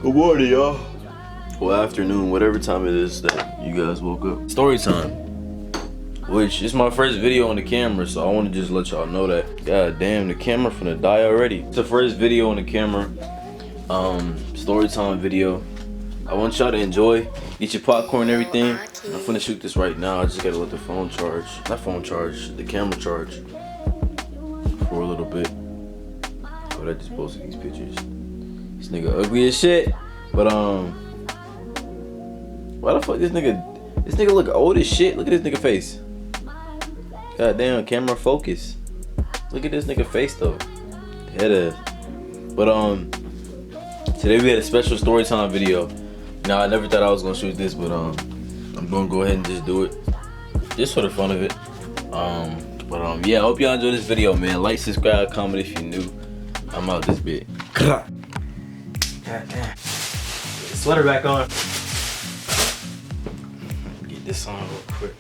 Good morning, y'all. Well, afternoon, whatever time it is that you guys woke up. Story time. Which is my first video on the camera, so I want to just let y'all know that. God damn, the camera finna die already. It's the first video on the camera. Story time video. I want y'all to enjoy. Get your popcorn and everything. I'm finna shoot this right now. I just gotta let the phone charge. Not phone charge, the camera charge. For a little bit. But I just posted these pictures. This nigga ugly as shit. But why the fuck this nigga look old as shit. Look at this nigga face. God damn, camera focus. Look at this nigga face though. Head ass. But today we had a special story time video. Now I never thought I was gonna shoot this, but I'm gonna go ahead and just do it. Just for the fun of it. Yeah, I hope y'all enjoy this video, man. Like, subscribe, comment if you're new. I'm out this bit. God damn. Sweater back on. Get this on real quick.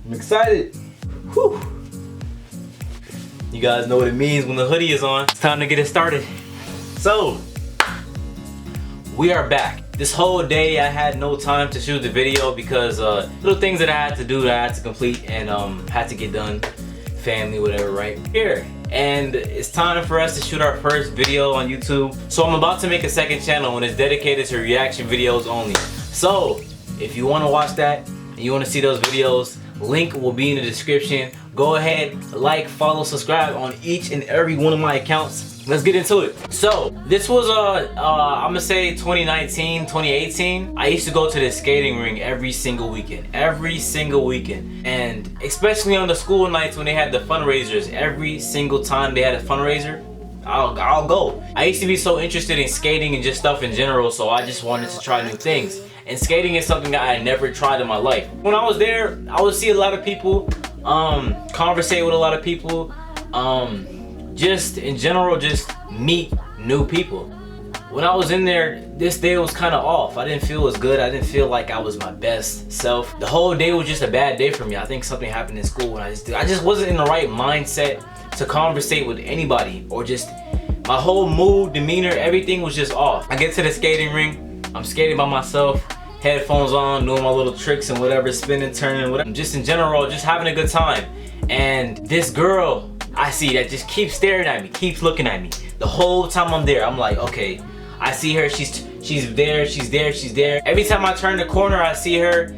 I'm excited. Whew. You guys know what it means when the hoodie is on. It's time to get it started. So, we are back. This whole day I had no time to shoot the video because little things that I had to do that I had to complete and had to get done. Family, whatever, right? Here. And it's time for us to shoot our first video on YouTube. So I'm about to make a second channel and it's dedicated to reaction videos only. So, if you want to watch that and you want to see those videos, link will be in the description. Go ahead, like, follow, subscribe on each and every one of my accounts. Let's get into it. So, this was I'm gonna say 2019, 2018. I used to go to the skating ring every single weekend. And especially on the school nights when they had the fundraisers, every single time they had a fundraiser, I'll go. I used to be so interested in skating and just stuff in general, so I just wanted to try new things. And skating is something that I never tried in my life. When I was there, I would see a lot of people, conversate with a lot of people, just in general, just meet new people. When I was in there, this day was kind of off. I didn't feel as good. I didn't feel like I was my best self. The whole day was just a bad day for me. I think something happened in school and I just wasn't in the right mindset to conversate with anybody, or just my whole mood, demeanor, everything was just off. I get to the skating ring, I'm skating by myself, headphones on, doing my little tricks and whatever, spinning, turning, whatever. Just in general, just having a good time. And this girl I see that just keeps staring at me, keeps looking at me. The whole time I'm there, I'm like, okay, I see her, she's there. Every time I turn the corner, I see her,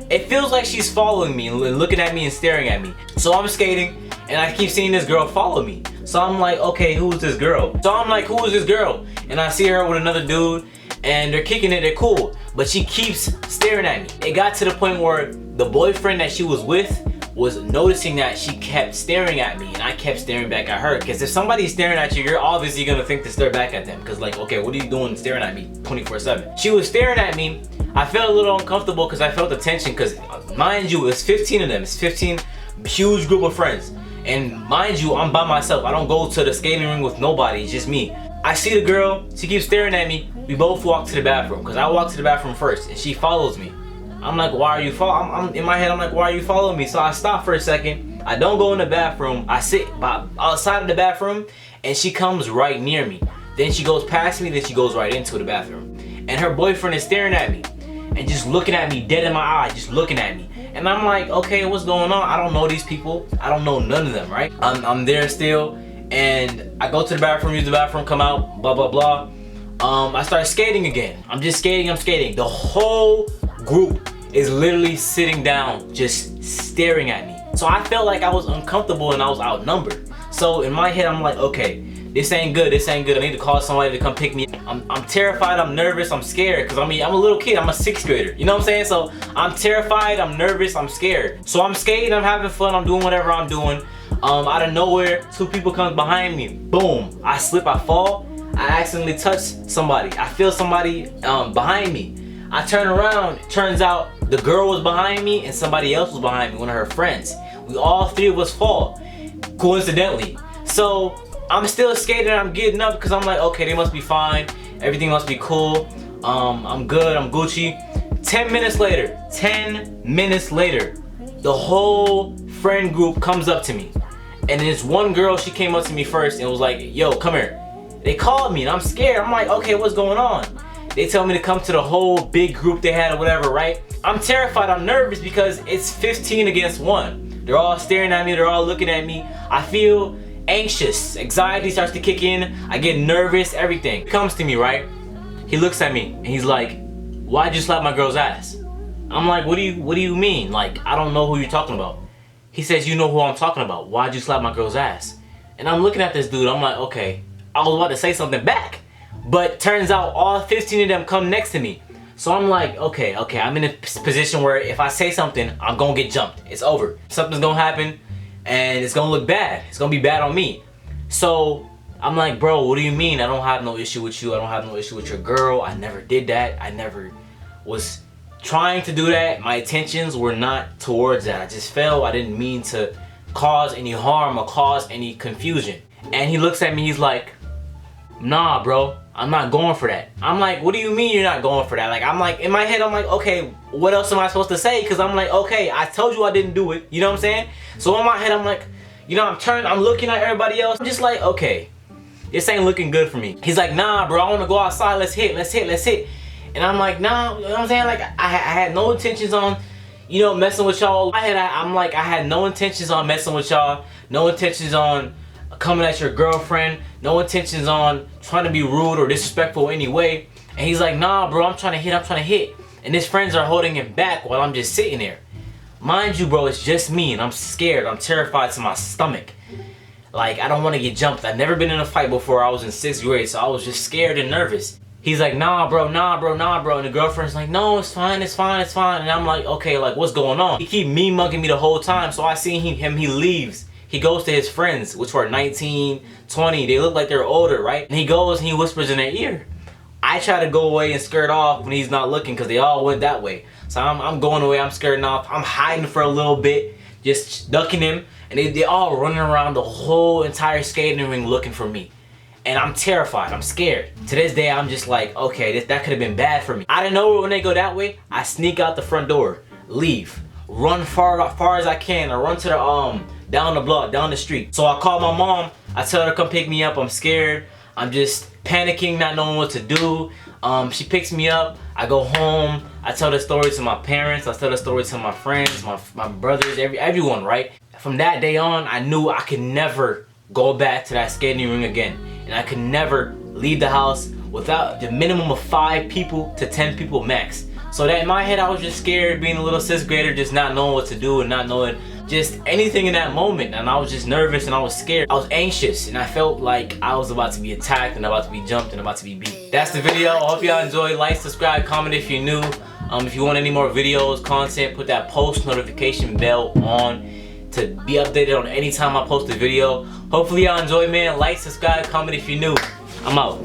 it feels like she's following me and looking at me and staring at me. So I'm skating and I keep seeing this girl follow me. So I'm like, okay, who is this girl? And I see her with another dude and they're kicking it, they're cool. But she keeps staring at me. It got to the point where the boyfriend that she was with was noticing that she kept staring at me and I kept staring back at her. Because if somebody's staring at you, you're obviously gonna think to stare back at them. Because like, okay, what are you doing staring at me 24/7? She was staring at me. I felt a little uncomfortable because I felt the tension, because mind you, it's 15 of them. It's 15, huge group of friends. And mind you, I'm by myself. I don't go to the skating ring with nobody, it's just me. I see the girl, she keeps staring at me. We both walk to the bathroom because I walk to the bathroom first and she follows me. I'm like, why are you following? I'm in my head, I'm like, why are you following me? So I stop for a second. I don't go in the bathroom. I sit outside of the bathroom and she comes right near me. Then she goes past me, then she goes right into the bathroom. And her boyfriend is staring at me and just looking at me dead in my eye, just looking at me. And I'm like, okay, what's going on? I don't know these people. I don't know none of them, right? I'm there still and I go to the bathroom, use the bathroom, come out, blah, blah, blah. I start skating again. I'm just skating, I'm skating. The whole group is literally sitting down, just staring at me. So I felt like I was uncomfortable and I was outnumbered. So in my head, I'm like, okay, this ain't good, I need to call somebody to come pick me up. I'm terrified, I'm nervous, I'm scared, because I'm a little kid, I'm a 6th grader. You know what I'm saying? So I'm terrified, I'm nervous, I'm scared. So I'm skating, I'm having fun, I'm doing whatever I'm doing. Out of nowhere, 2 people come behind me, boom, I slip, I fall, I accidentally touch somebody. I feel somebody behind me. I turn around, turns out the girl was behind me and somebody else was behind me, one of her friends. We all 3 of us fall, coincidentally. So I'm still skating, I'm getting up because I'm like, okay, they must be fine. Everything must be cool. I'm good, I'm Gucci. 10 minutes later, the whole friend group comes up to me And this one girl, she came up to me first and was like, yo, come here. They called me and I'm scared. I'm like, okay, what's going on? They tell me to come to the whole big group they had or whatever, right? I'm terrified, I'm nervous because it's 15 against 1. They're all staring at me, they're all looking at me. I feel anxious, anxiety starts to kick in, I get nervous, everything. He comes to me, right? He looks at me and he's like, why'd you slap my girl's ass? I'm like, what do you mean? Like, I don't know who you're talking about. He says, you know who I'm talking about. Why'd you slap my girl's ass? And I'm looking at this dude, I'm like, okay. I was about to say something back. But turns out all 15 of them come next to me. So I'm like, okay, I'm in a position where if I say something, I'm gonna get jumped. It's over. Something's gonna happen and it's gonna look bad. It's gonna be bad on me. So I'm like, bro, what do you mean? I don't have no issue with you. I don't have no issue with your girl. I never did that. I never was trying to do that. My intentions were not towards that. I just felt I didn't mean to cause any harm or cause any confusion. And he looks at me, he's like, nah, bro, I'm not going for that. I'm like, what do you mean you're not going for that? Like, I'm like, in my head, I'm like, okay, what else am I supposed to say? Because I'm like, okay, I told you I didn't do it. You know what I'm saying? So in my head, I'm like, you know, I'm looking at everybody else. I'm just like, okay, this ain't looking good for me. He's like, nah, bro, I want to go outside. Let's hit. And I'm like, nah, you know what I'm saying? Like, I had no intentions on, you know, messing with y'all. I'm like, I had no intentions on messing with y'all. No intentions on coming at your girlfriend. No intentions on trying to be rude or disrespectful in any way. And he's like, nah, bro, I'm trying to hit. And his friends are holding him back while I'm just sitting there. Mind you, bro, it's just me and I'm scared. I'm terrified to my stomach. Like, I don't want to get jumped. I've never been in a fight before. I was in 6th grade, so I was just scared and nervous. He's like, nah, bro. And the girlfriend's like, no, it's fine. And I'm like, okay, like, what's going on? He keep mugging me the whole time, so I see him, he leaves. He goes to his friends, which were 19, 20. They look like they're older, right? And he goes and he whispers in their ear. I try to go away and skirt off when he's not looking because they all went that way. So I'm going away, I'm skirting off. I'm hiding for a little bit, just ducking him. And they all running around the whole entire skating rink looking for me. And I'm terrified, I'm scared. To this day, I'm just like, okay, that could have been bad for me. I didn't know when they go that way, I sneak out the front door, leave, run far as I can, or run to the, down the block, down the street. So I call my mom, I tell her to come pick me up, I'm scared. I'm just panicking, not knowing what to do. She picks me up, I go home, I tell the story to my parents, I tell the story to my friends, my brothers, everyone, right? From that day on, I knew I could never go back to that skating ring again. And I could never leave the house without the minimum of 5 people to 10 people max. So that in my head, I was just scared, being a little 6th grader, just not knowing what to do and not knowing just anything in that moment. And I was just nervous and I was scared. I was anxious and I felt like I was about to be attacked and about to be jumped and about to be beat. That's the video. I hope y'all enjoyed. Like, subscribe, comment if you're new. If you want any more videos, content, put that post notification bell on to be updated on any time I post a video. Hopefully y'all enjoy, man. Like, subscribe, comment if you're new. I'm out.